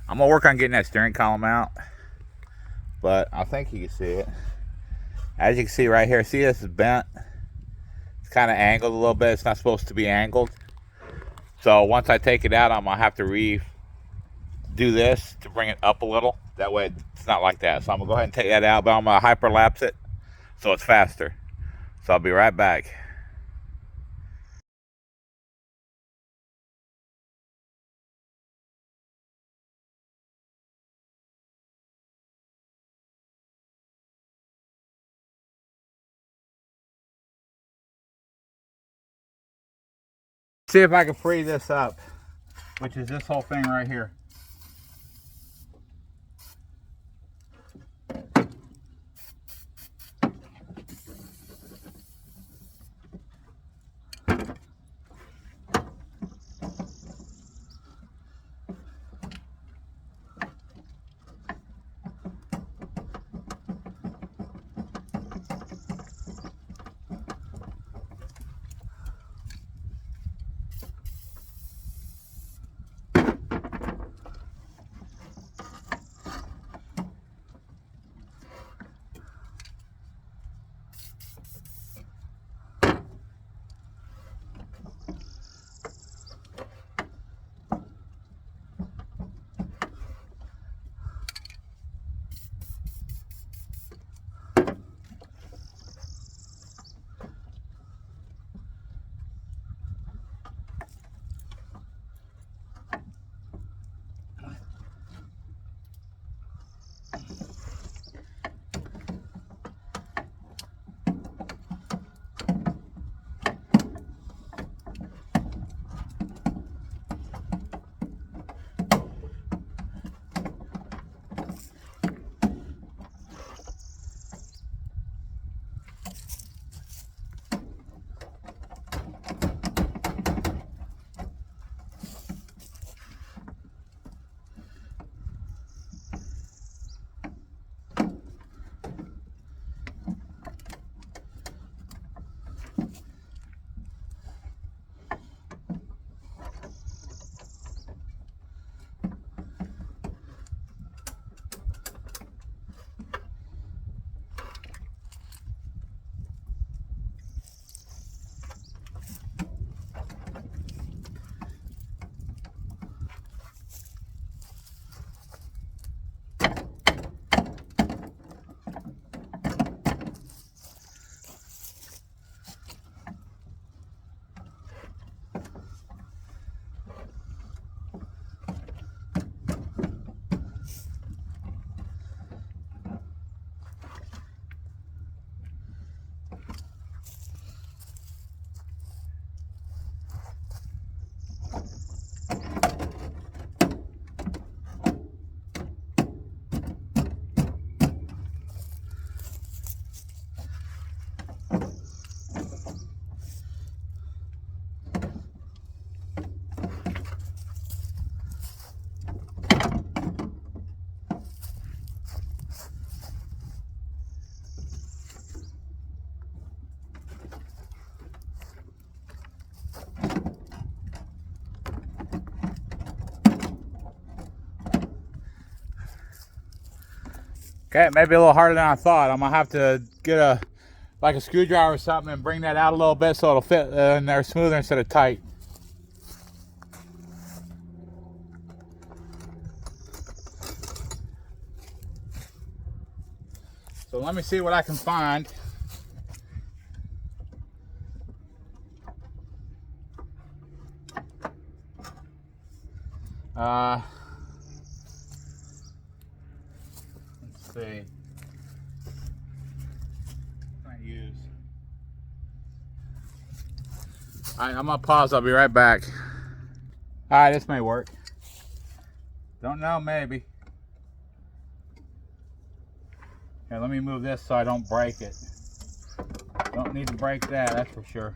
I'm gonna work on getting that steering column out, but I think you can see it. As you can see right here, see this is bent. It's kind of angled a little bit. It's not supposed to be angled. So once I take it out, I'm gonna have to redo this to bring it up a little. That way it's not like that. So I'm gonna go ahead and take that out, but I'm gonna hyperlapse it so it's faster. So I'll be right back. See if I can free this up, which is this whole thing right here. Okay, maybe a little harder than I thought. I'm gonna have to get like a screwdriver or something and bring that out a little bit so it'll fit in there smoother instead of tight. So let me see what I can find. Let's see. What can I use? Alright, I'm gonna pause. I'll be right back. Alright, this may work. Don't know, maybe. Here, let me move this so I don't break it. Don't need to break that, that's for sure.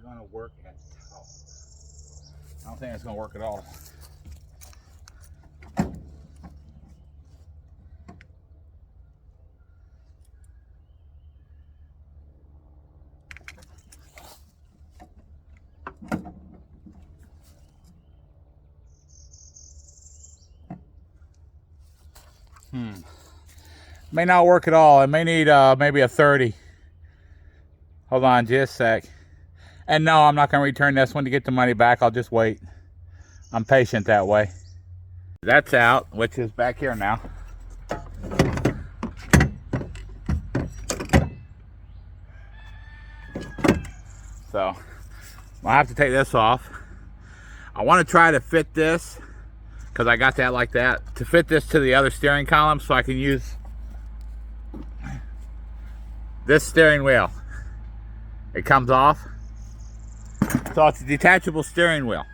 gonna work at all. I don't think it's gonna work at all. May not work at all. It may need maybe a 30. Hold on just a sec. And no, I'm not going to return this one to get the money back. I'll just wait. I'm patient that way. That's out, which is back here now. So I'll have to take this off. I want to try to fit this, because I got that like that, to fit this to the other steering column so I can use this steering wheel. It comes off. So it's a detachable steering wheel.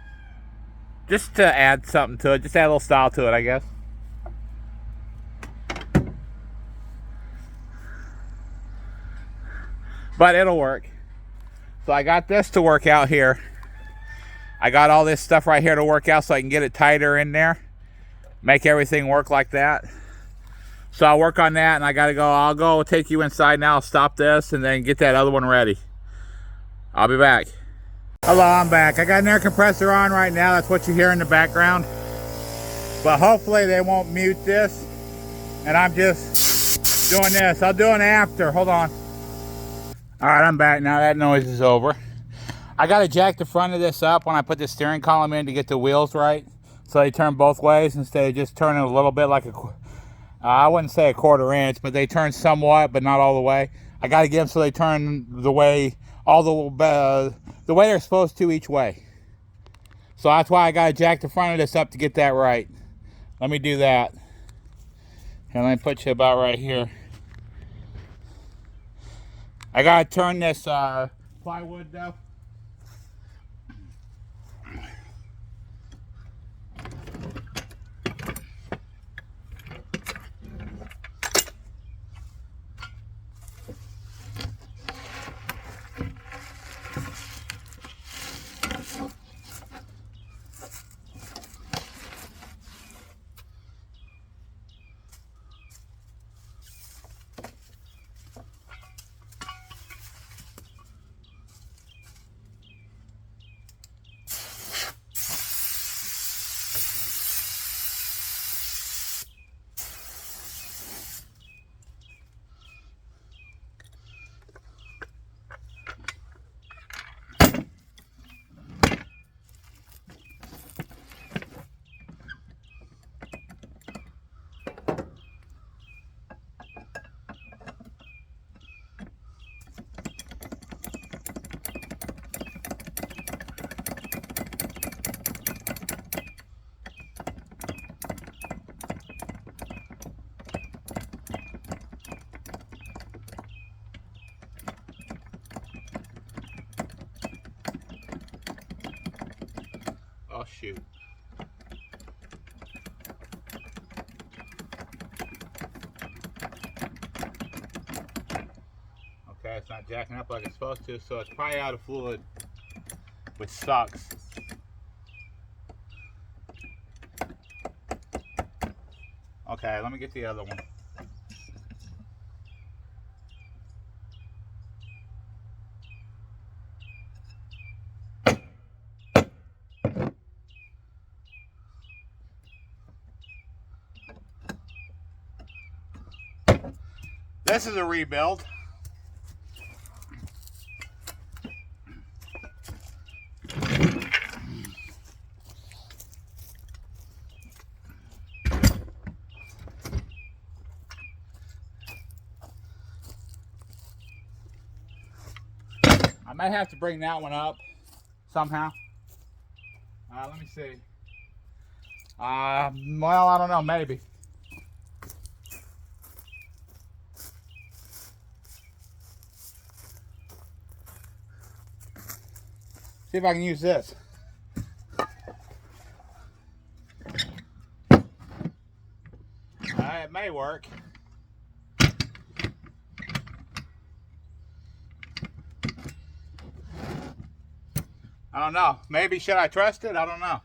Just to add something to it, just add a little style to it, I guess. But it'll work. So I got this to work out here. I got all this stuff right here to work out so I can get it tighter in there. Make everything work like that. So I'll work on that, and I gotta go. I'll go take you inside now, stop this, and then get that other one ready. I'll be back. Hello, I'm back. I got an air compressor on right now. That's what you hear in the background. But hopefully they won't mute this. And I'm just doing this. I'll do it after. Hold on. All right, I'm back now. That noise is over. I got to jack the front of this up when I put the steering column in to get the wheels right. So they turn both ways instead of just turning a little bit like I wouldn't say a 1/4 inch, but they turn somewhat, but not all the way. I got to get them so they turn the way, the way they're supposed to each way. So that's why I got to jack the front of this up to get that right. Let me do that. And let me put you about right here. I got to turn this plywood though. Oh shoot. Okay, it's not jacking up like it's supposed to, so it's probably out of fluid, which sucks. Okay, let me get the other one. This is a rebuild. I might have to bring that one up somehow. Let me see. Well, I don't know, maybe. See if I can use this. It may work. don't know. Maybe should I trust it? I don't know.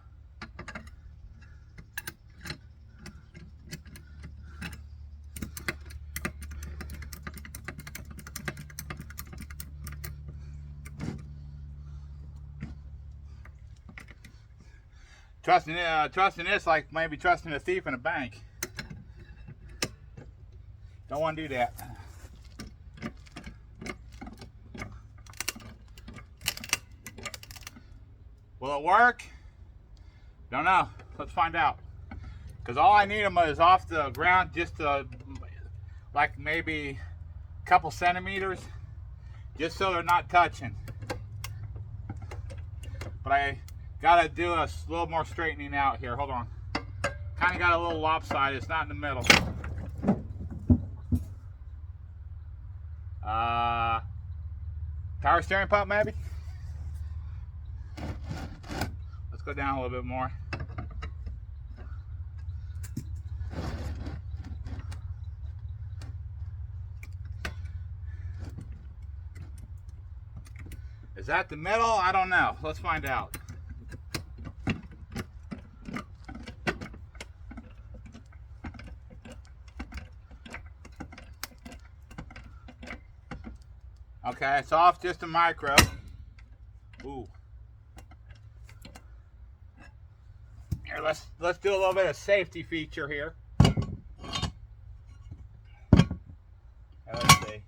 Trusting this like maybe trusting a thief in a bank. Don't want to do that. Will it work? Don't know. Let's find out. Because all I need them is off the ground, just like maybe a couple centimeters, just so they're not touching. But I gotta do a little more straightening out here. Hold on. Kind of got a little lopsided. It's not in the middle. Power steering pump, maybe? Let's go down a little bit more. Is that the middle? I don't know. Let's find out. Okay, it's off just a micro. Ooh. Here, let's do a little bit of safety feature here. Let's see.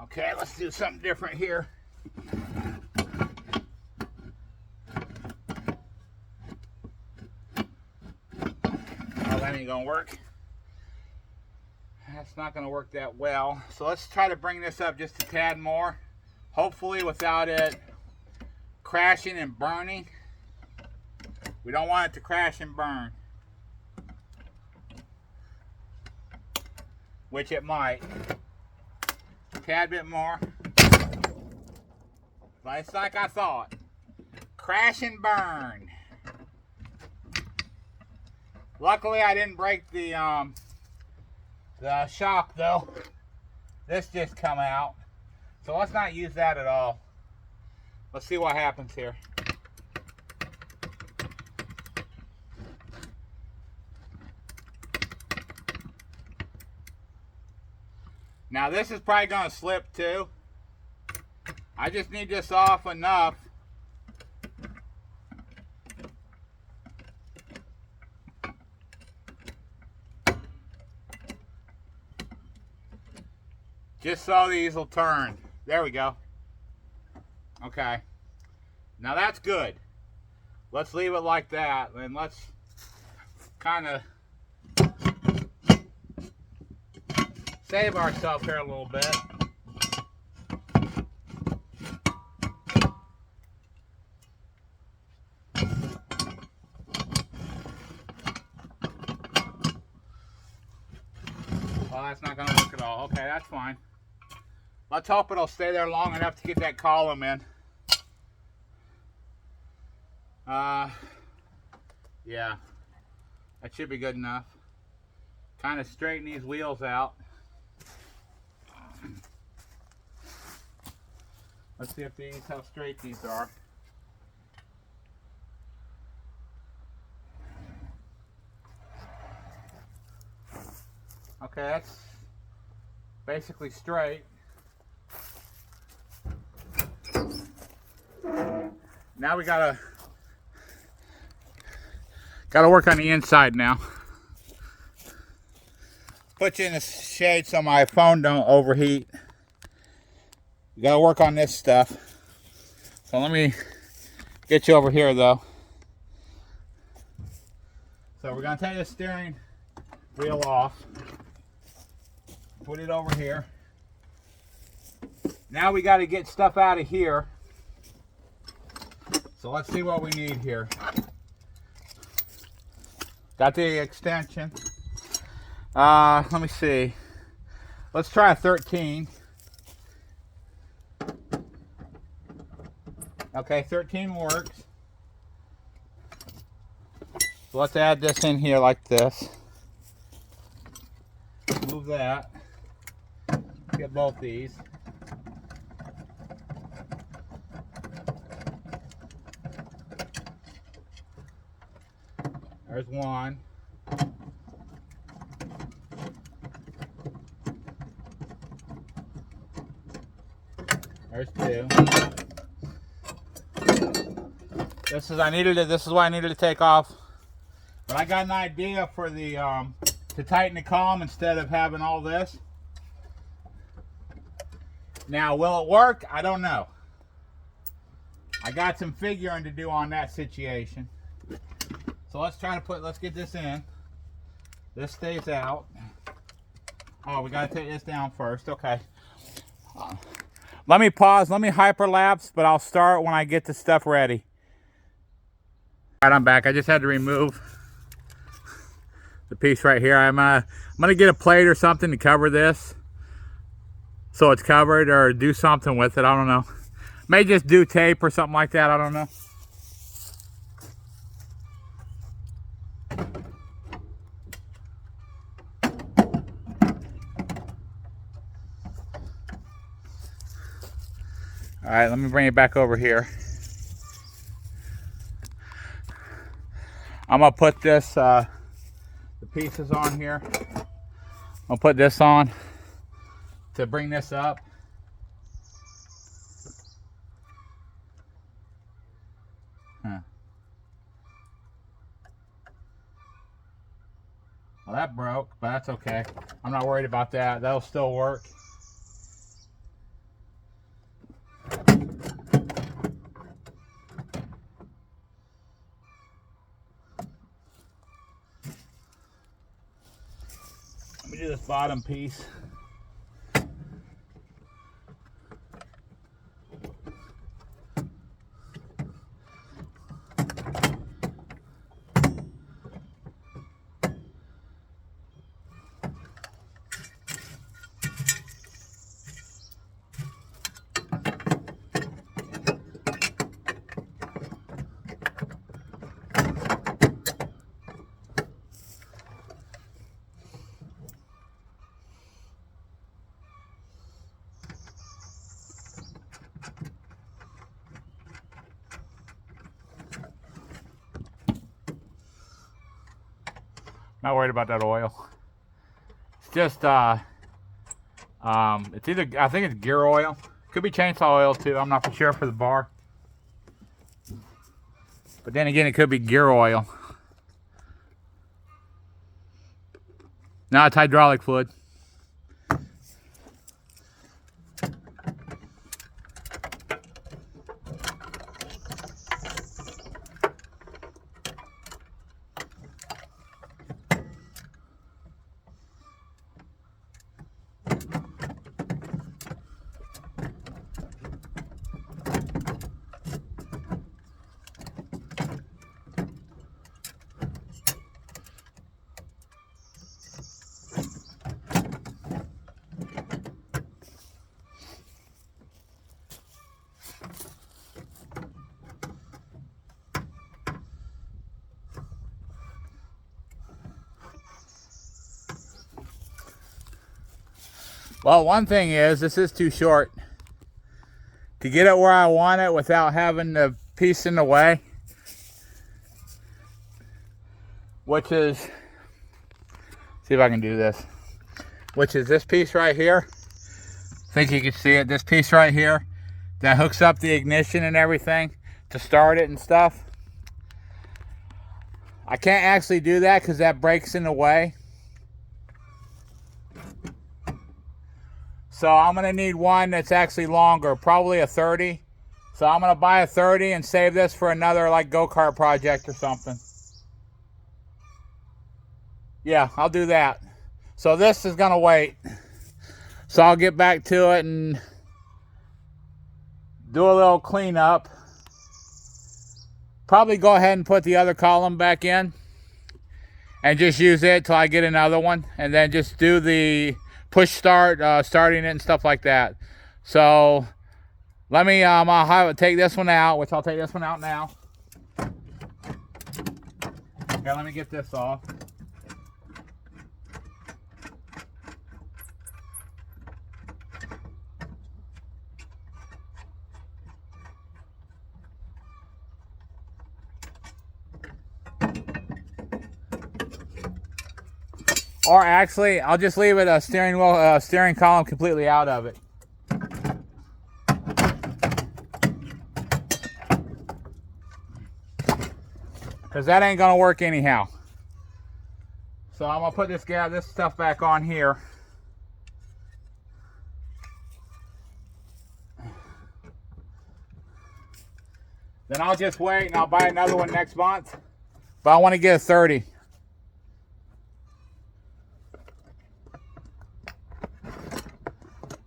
Okay, let's do something different here. Oh, that ain't gonna work. That's not gonna work that well. So let's try to bring this up just a tad more. Hopefully without it crashing and burning. We don't want it to crash and burn. Which it might. A tad bit more. But it's like I thought. Crash and burn. Luckily I didn't break the shock though. This just come out. So let's not use that at all. Let's see what happens here. Now this is probably going to slip too. I just need this off enough. Just so these will turn. There we go. Okay. Now that's good. Let's leave it like that and let's kind of save ourselves here a little bit. Well, that's not going to work at all. Okay, that's fine. Let's hope it'll stay there long enough to get that column in. Yeah, that should be good enough. Kind of straighten these wheels out. Let's see if how straight these are. Okay, that's basically straight. Now we gotta work on the inside now. Put you in the shade so my phone don't overheat. You gotta work on this stuff. So let me get you over here though. So we're gonna take the steering wheel off. Put it over here. Now we gotta get stuff out of here. So let's see what we need here. Got the extension. Let me see. Let's try a 13. Okay, 13 works. So let's add this in here like this. Move that. Get both these. There's one. There's two. This is what I needed to take off. But I got an idea for the to tighten the column instead of having all this. Now, will it work? I don't know. I got some figuring to do on that situation. So let's get this in. This stays out. Oh, we gotta take this down first. Okay. Let me pause, let me hyperlapse, but I'll start when I get the stuff ready. All right, I'm back. I just had to remove the piece right here. I'm gonna get a plate or something to cover this, so it's covered, or do something with it. I don't know. May just do tape or something like that. I don't know. All right, let me bring it back over here. I'm gonna put this, the pieces on here. I'll put this on to bring this up. Well, that broke, but that's okay. I'm not worried about that. That'll still work. Let me do this bottom piece. Not worried about that oil. It's just it's either, I think it's gear oil. Could be chainsaw oil too. I'm not for sure for the bar. But then again, it could be gear oil. No, it's hydraulic fluid. Well, one thing is, this is too short to get it where I want it without having the piece in the way, which is, see if I can do this, which is this piece right here. I think you can see it, this piece right here that hooks up the ignition and everything to start it and stuff. I can't actually do that because that breaks in the way. So I'm gonna need one that's actually longer, probably a 30. So I'm gonna buy a 30 and save this for another like go-kart project or something. Yeah, I'll do that. So this is gonna wait. So I'll get back to it and do a little cleanup. Probably go ahead and put the other column back in and just use it till I get another one, and then just do the push start, starting it and stuff like that. So Let me I'll take this one out, which I'll take this one out now. Okay, let me get this off. Or actually, I'll just leave it a steering wheel, steering column completely out of it. Because that ain't gonna work anyhow. So I'm gonna put this stuff back on here. Then I'll just wait and I'll buy another one next month. But I want to get a 30.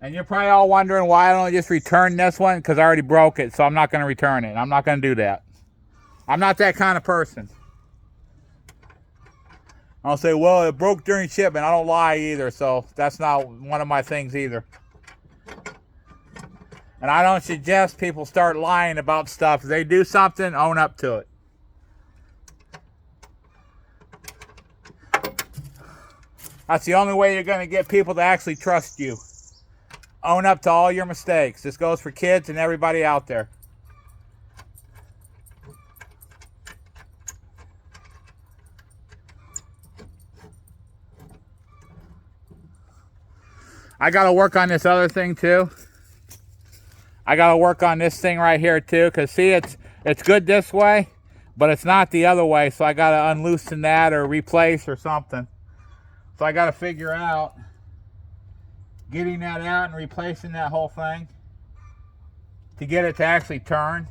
And you're probably all wondering why I don't just return this one, because I already broke it, so I'm not going to return it. I'm not going to do that. I'm not that kind of person. I'll say, well, it broke during shipment. I don't lie either, so that's not one of my things either. And I don't suggest people start lying about stuff. If they do something, own up to it. That's the only way you're going to get people to actually trust you. Own up to all your mistakes. This goes for kids and everybody out there. I got to work on this other thing too. I got to work on this thing right here too, because see, it's good this way, but it's not the other way, so I got to unloosen that or replace or something. So I got to figure out getting that out and replacing that whole thing to get it to actually turn.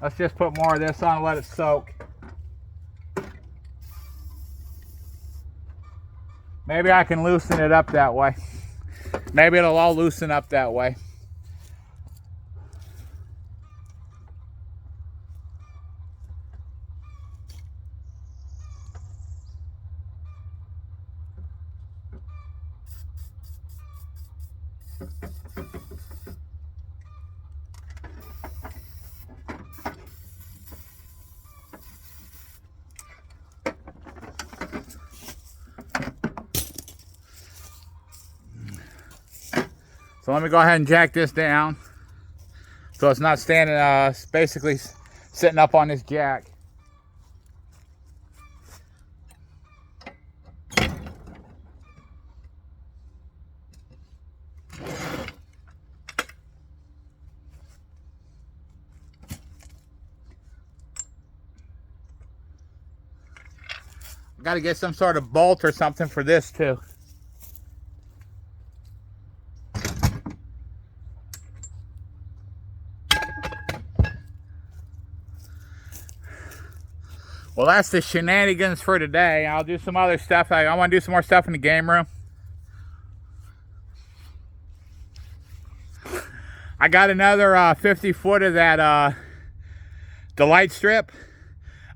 Let's just put more of this on and let it soak. Maybe I can loosen it up that way. Maybe it'll all loosen up that way. So let me go ahead and jack this down so it's not standing, basically sitting up on this jack. Got to get some sort of bolt or something for this too. Well, that's the shenanigans for today. I'll do some other stuff. I want to do some more stuff in the game room. I got another 50 foot of that the light strip.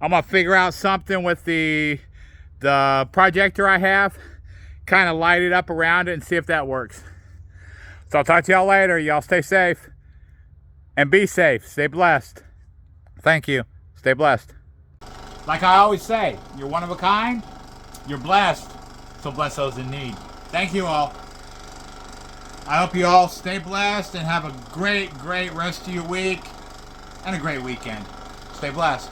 I'm gonna figure out something with the projector I have, kind of light it up around it and see if that works. So I'll talk to y'all later. Y'all stay safe and be safe. Stay blessed. Thank you. Stay blessed. Like I always say, you're one of a kind, you're blessed, so bless those in need. Thank you all. I hope you all stay blessed and have a great rest of your week and a great weekend. Stay blessed.